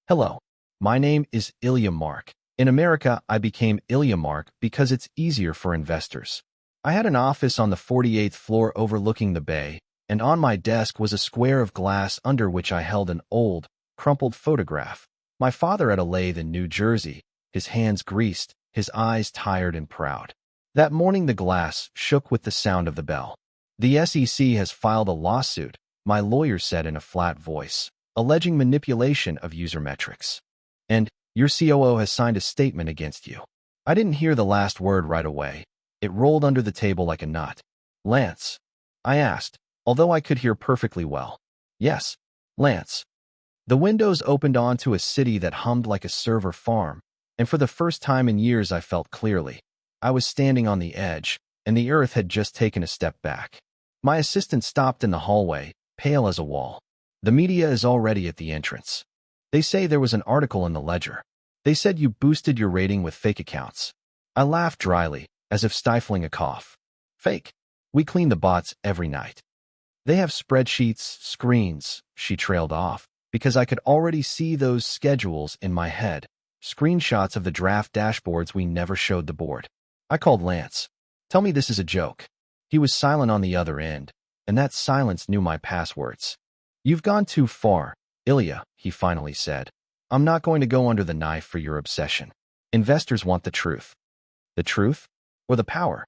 Hello, my name is Ilya Mark. In America, I became Ilya Mark because it's easier for investors. I had an office on the 48th floor overlooking the bay, and on my desk was a square of glass under which I held an old, crumpled photograph. My father at a lathe in New Jersey, his hands greased, his eyes tired and proud. That morning the glass shook with the sound of the bell. The SEC has filed a lawsuit, my lawyer said in a flat voice, alleging manipulation of user metrics. And your COO has signed a statement against you. I didn't hear the last word right away. It rolled under the table like a nut. Lance? I asked, although I could hear perfectly well. Yes, Lance. The windows opened onto a city that hummed like a server farm, and for the first time in years I felt clearly. I was standing on the edge, and the earth had just taken a step back. My assistant stopped in the hallway, pale as a wall. The media is already at the entrance. They say there was an article in the Ledger. They said you boosted your rating with fake accounts. I laughed dryly, as if stifling a cough. Fake? We clean the bots every night. They have spreadsheets, screens, she trailed off, because I could already see those schedules in my head, screenshots of the draft dashboards we never showed the board. I called Lance. Tell me this is a joke. He was silent on the other end, and that silence knew my passwords. You've gone too far, Ilya, he finally said. I'm not going to go under the knife for your obsession. Investors want the truth. The truth? Or the power?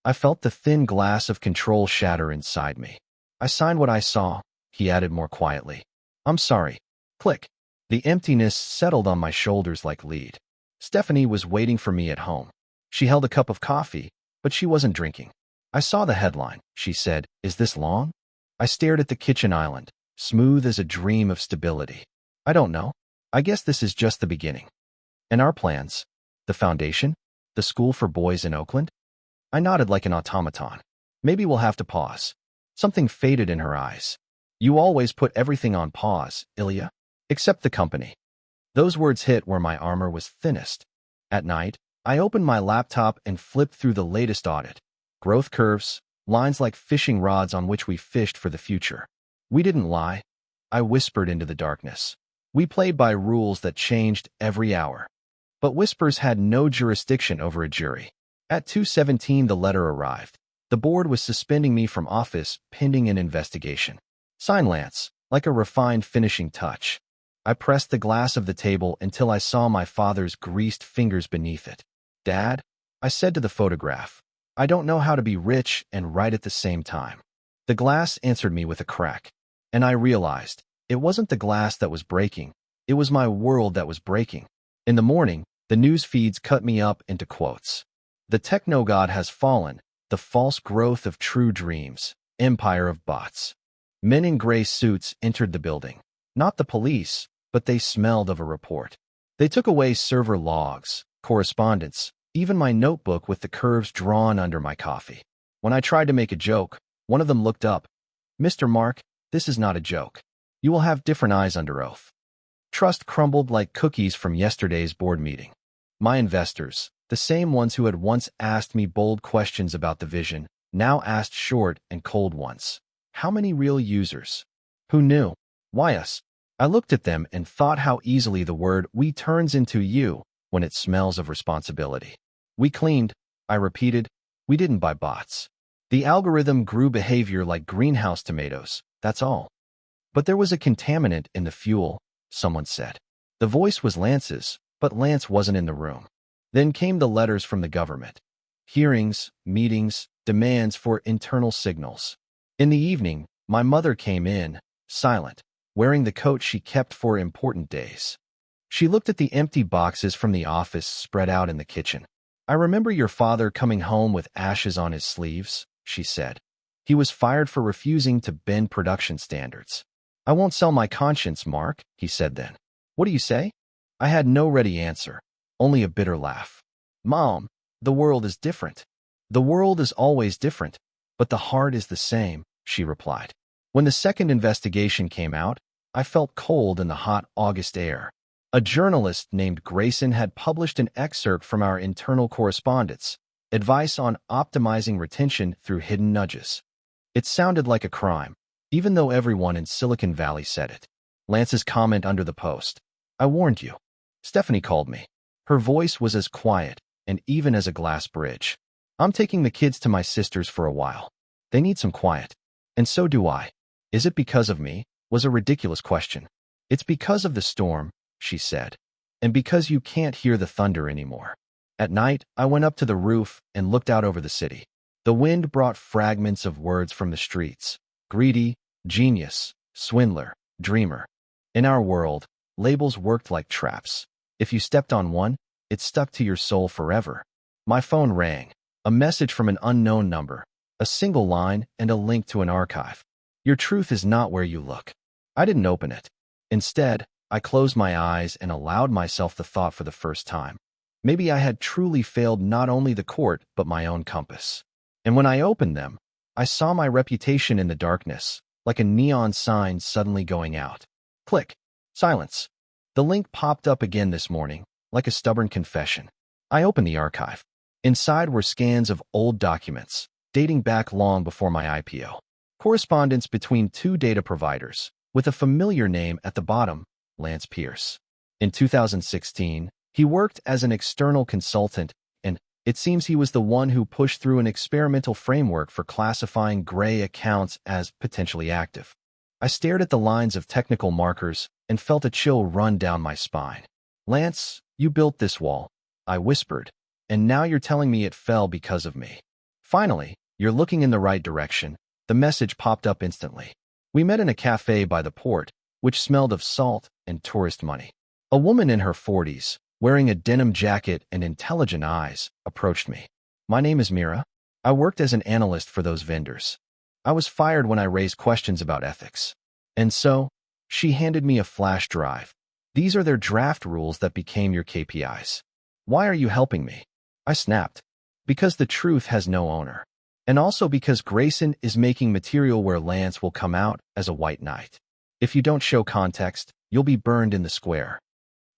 I felt the thin glass of control shatter inside me. I signed what I saw, he added more quietly. I'm sorry. Click. The emptiness settled on my shoulders like lead. Stephanie was waiting for me at home. She held a cup of coffee, but she wasn't drinking. I saw the headline, she said. Is this long? I stared at the kitchen island, smooth as a dream of stability. I don't know. I guess this is just the beginning. And our plans? The foundation? The school for boys in Oakland? I nodded like an automaton. Maybe we'll have to pause. Something faded in her eyes. You always put everything on pause, Ilya. Except the company. Those words hit where my armor was thinnest. At night, I opened my laptop and flipped through the latest audit. Growth curves, lines like fishing rods on which we fished for the future. We didn't lie. I whispered into the darkness. We played by rules that changed every hour. But whispers had no jurisdiction over a jury. At 2:17 the letter arrived. The board was suspending me from office pending an investigation. Sign, Lance, like a refined finishing touch. I pressed the glass of the table until I saw my father's greased fingers beneath it. Dad, I said to the photograph, I don't know how to be rich and right at the same time. The glass answered me with a crack. And I realized, it wasn't the glass that was breaking, it was my world that was breaking. In the morning, the news feeds cut me up into quotes. The techno-god has fallen, the false growth of true dreams, empire of bots. Men in gray suits entered the building. Not the police, but they smelled of a report. They took away server logs, correspondence, even my notebook with the curves drawn under my coffee. When I tried to make a joke, one of them looked up. Mr. Mark, this is not a joke. You will have different eyes under oath. Trust crumbled like cookies from yesterday's board meeting. My investors, the same ones who had once asked me bold questions about the vision, now asked short and cold ones. How many real users? Who knew? Why us? I looked at them and thought how easily the word we turns into you when it smells of responsibility. We cleaned, I repeated. We didn't buy bots. The algorithm grew behavior like greenhouse tomatoes, that's all. But there was a contaminant in the fuel, someone said. The voice was Lance's, but Lance wasn't in the room. Then came the letters from the government. Hearings, meetings, demands for internal signals. In the evening, my mother came in, silent, wearing the coat she kept for important days. She looked at the empty boxes from the office spread out in the kitchen. I remember your father coming home with ashes on his sleeves, she said. He was fired for refusing to bend production standards. I won't sell my conscience, Mark, he said then. What do you say? I had no ready answer, only a bitter laugh. Mom, the world is different. The world is always different, but the heart is the same, she replied. When the second investigation came out, I felt cold in the hot August air. A journalist named Grayson had published an excerpt from our internal correspondence, advice on optimizing retention through hidden nudges. It sounded like a crime, even though everyone in Silicon Valley said it. Lance's comment under the post. I warned you. Stephanie called me. Her voice was as quiet and even as a glass bridge. I'm taking the kids to my sister's for a while. They need some quiet. And so do I. Is it because of me? Was a ridiculous question. It's because of the storm, she said. And because you can't hear the thunder anymore. At night, I went up to the roof and looked out over the city. The wind brought fragments of words from the streets. Greedy, genius, swindler, dreamer. In our world, labels worked like traps. If you stepped on one, it stuck to your soul forever. My phone rang. A message from an unknown number. A single line and a link to an archive. Your truth is not where you look. I didn't open it. Instead, I closed my eyes and allowed myself the thought for the first time. Maybe I had truly failed not only the court, but my own compass. And when I opened them, I saw my reputation in the darkness, like a neon sign suddenly going out. Click. Silence. The link popped up again this morning, like a stubborn confession. I opened the archive. Inside were scans of old documents, dating back long before my IPO. Correspondence between two data providers, with a familiar name at the bottom, Lance Pierce. In 2016, he worked as an external consultant, and it seems he was the one who pushed through an experimental framework for classifying gray accounts as potentially active. I stared at the lines of technical markers and felt a chill run down my spine. Lance, you built this wall, I whispered, and now you're telling me it fell because of me. Finally, you're looking in the right direction. The message popped up instantly. We met in a cafe by the port, which smelled of salt and tourist money. A woman in her 40s, wearing a denim jacket and intelligent eyes, approached me. My name is Mira. I worked as an analyst for those vendors. I was fired when I raised questions about ethics. And so, she handed me a flash drive. These are their draft rules that became your KPIs. Why are you helping me? I snapped. Because the truth has no owner. And also because Grayson is making material where Lance will come out as a white knight. If you don't show context, you'll be burned in the square.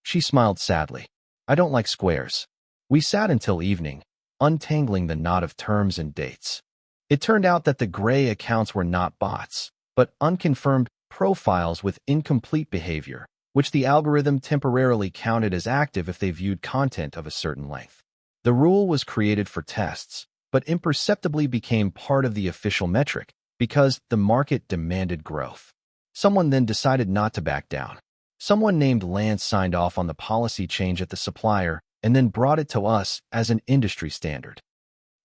She smiled sadly. I don't like squares. We sat until evening, untangling the knot of terms and dates. It turned out that the gray accounts were not bots, but unconfirmed profiles with incomplete behavior, which the algorithm temporarily counted as active if they viewed content of a certain length. The rule was created for tests, but imperceptibly became part of the official metric because the market demanded growth. Someone then decided not to back down. Someone named Lance signed off on the policy change at the supplier and then brought it to us as an industry standard.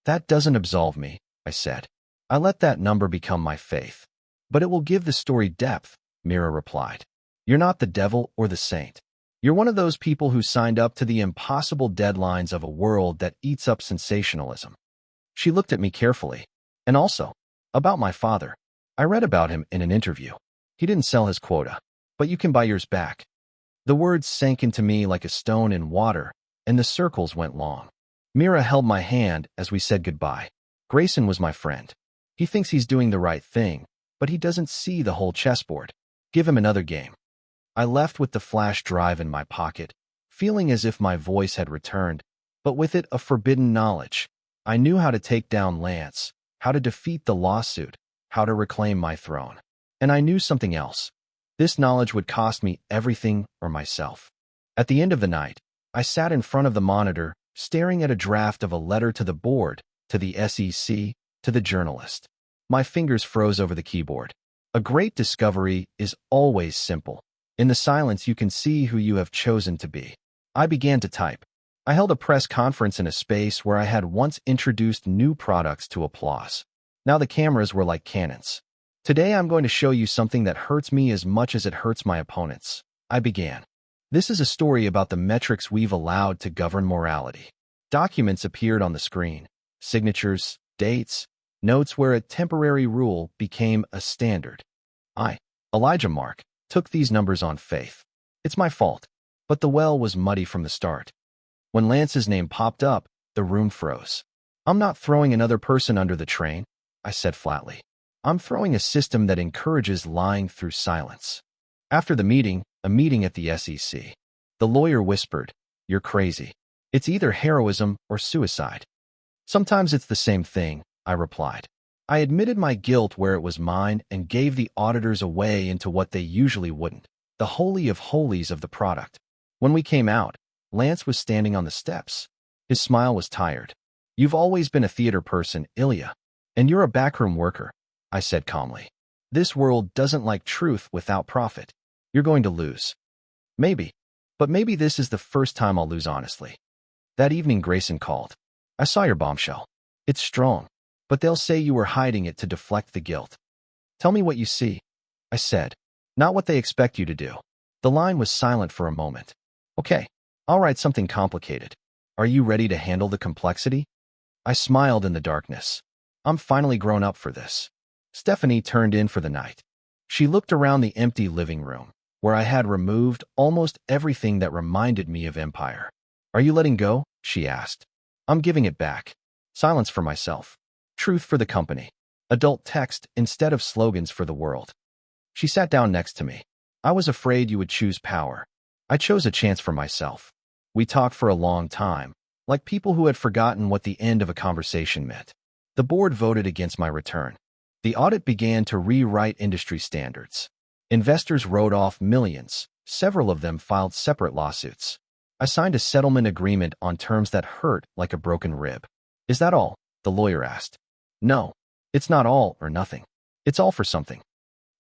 That doesn't absolve me, I said. I let that number become my faith. But it will give the story depth, Mira replied. You're not the devil or the saint. You're one of those people who signed up to the impossible deadlines of a world that eats up sensationalism. She looked at me carefully. And also, about my father. I read about him in an interview. He didn't sell his quota, but you can buy yours back. The words sank into me like a stone in water, and the circles went long. Mira held my hand as we said goodbye. Grayson was my friend. He thinks he's doing the right thing, but he doesn't see the whole chessboard. Give him another game. I left with the flash drive in my pocket, feeling as if my voice had returned, but with it a forbidden knowledge. I knew how to take down Lance, how to defeat the lawsuit, how to reclaim my throne. And I knew something else. This knowledge would cost me everything or myself. At the end of the night, I sat in front of the monitor, staring at a draft of a letter to the board, to the SEC, to the journalist. My fingers froze over the keyboard. A great discovery is always simple. In the silence, you can see who you have chosen to be. I began to type. I held a press conference in a space where I had once introduced new products to applause. Now the cameras were like cannons. Today I'm going to show you something that hurts me as much as it hurts my opponents. I began. This is a story about the metrics we've allowed to govern morality. Documents appeared on the screen. Signatures, dates, notes where a temporary rule became a standard. I, Elijah Mark, took these numbers on faith. It's my fault, but the well was muddy from the start. When Lance's name popped up, the room froze. I'm not throwing another person under the train, I said flatly. I'm throwing a system that encourages lying through silence. After the meeting, a meeting at the SEC, the lawyer whispered, "You're crazy. It's either heroism or suicide." Sometimes it's the same thing, I replied. I admitted my guilt where it was mine and gave the auditors a way into what they usually wouldn't, the holy of holies of the product. When we came out, Lance was standing on the steps. His smile was tired. "You've always been a theater person, Ilya. And you're a backroom worker," I said calmly. "This world doesn't like truth without profit. You're going to lose." "Maybe. But maybe this is the first time I'll lose honestly." That evening Grayson called. "I saw your bombshell. It's strong, but they'll say you were hiding it to deflect the guilt." "Tell me what you see," I said. "Not what they expect you to do." The line was silent for a moment. "Okay, I'll write something complicated. Are you ready to handle the complexity?" I smiled in the darkness. I'm finally grown up for this. Stephanie turned in for the night. She looked around the empty living room, where I had removed almost everything that reminded me of Empire. "Are you letting go?" she asked. "I'm giving it back. Silence for myself. Truth for the company. Adult text instead of slogans for the world." She sat down next to me. "I was afraid you would choose power. I chose a chance for myself." We talked for a long time, like people who had forgotten what the end of a conversation meant. The board voted against my return. The audit began to rewrite industry standards. Investors wrote off millions. Several of them filed separate lawsuits. I signed a settlement agreement on terms that hurt like a broken rib. "Is that all?" the lawyer asked. "No, it's not all or nothing. It's all for something."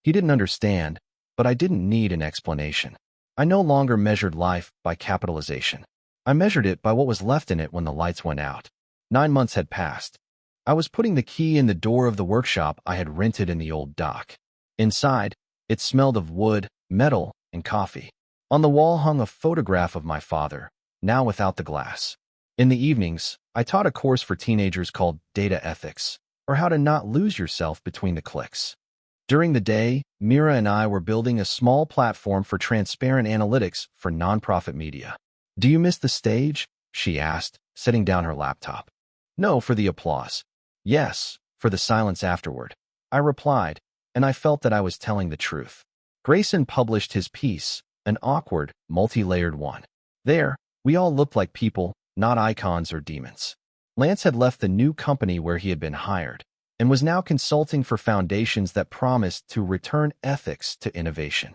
He didn't understand, but I didn't need an explanation. I no longer measured life by capitalization. I measured it by what was left in it when the lights went out. 9 months had passed. I was putting the key in the door of the workshop I had rented in the old dock. Inside, it smelled of wood, metal, and coffee. On the wall hung a photograph of my father, now without the glass. In the evenings, I taught a course for teenagers called Data Ethics, or how to not lose yourself between the clicks. During the day, Mira and I were building a small platform for transparent analytics for nonprofit media. "Do you miss the stage?" she asked, setting down her laptop. "No, for the applause. Yes, for the silence afterward," I replied, and I felt that I was telling the truth. Grayson published his piece, an awkward, multi-layered one. There, we all looked like people, not icons or demons. Lance had left the new company where he had been hired, and was now consulting for foundations that promised to return ethics to innovation.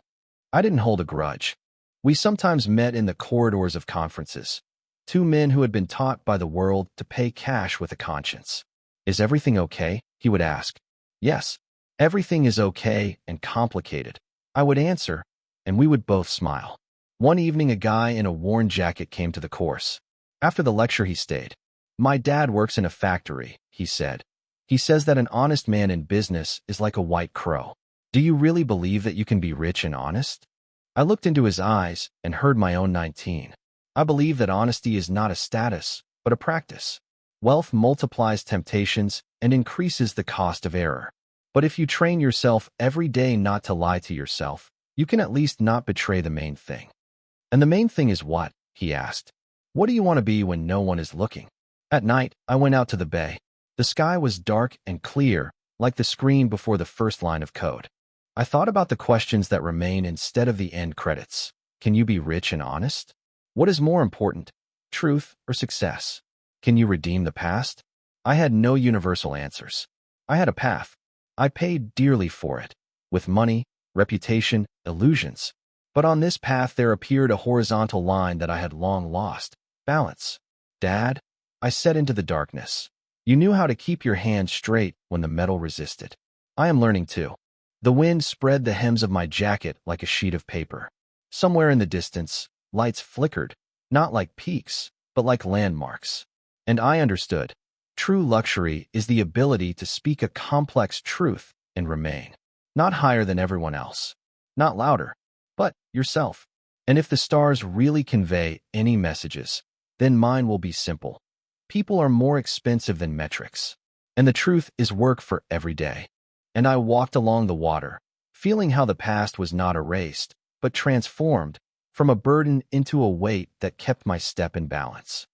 I didn't hold a grudge. We sometimes met in the corridors of conferences, two men who had been taught by the world to pay cash with a conscience. "Is everything okay?" he would ask. "Yes, everything is okay and complicated," I would answer, and we would both smile. One evening, a guy in a worn jacket came to the course. After the lecture, he stayed. "My dad works in a factory," he said. "He says that an honest man in business is like a white crow. Do you really believe that you can be rich and honest?" I looked into his eyes and heard my own 19. "I believe that honesty is not a status, but a practice. Wealth multiplies temptations and increases the cost of error. But if you train yourself every day not to lie to yourself, you can at least not betray the main thing." "And the main thing is what?" he asked. "What do you want to be when no one is looking?" At night, I went out to the bay. The sky was dark and clear, like the screen before the first line of code. I thought about the questions that remain instead of the end credits. Can you be rich and honest? What is more important, truth or success? Can you redeem the past? I had no universal answers. I had a path. I paid dearly for it, with money, reputation, illusions. But on this path there appeared a horizontal line that I had long lost. Balance. "Dad," I said into the darkness, "you knew how to keep your hand straight when the metal resisted. I am learning too." The wind spread the hems of my jacket like a sheet of paper. Somewhere in the distance, lights flickered, not like peaks, but like landmarks. And I understood. True luxury is the ability to speak a complex truth and remain. Not higher than everyone else. Not louder, but yourself. And if the stars really convey any messages, then mine will be simple. People are more expensive than metrics. And the truth is work for every day. And I walked along the water, feeling how the past was not erased, but transformed from a burden into a weight that kept my step in balance.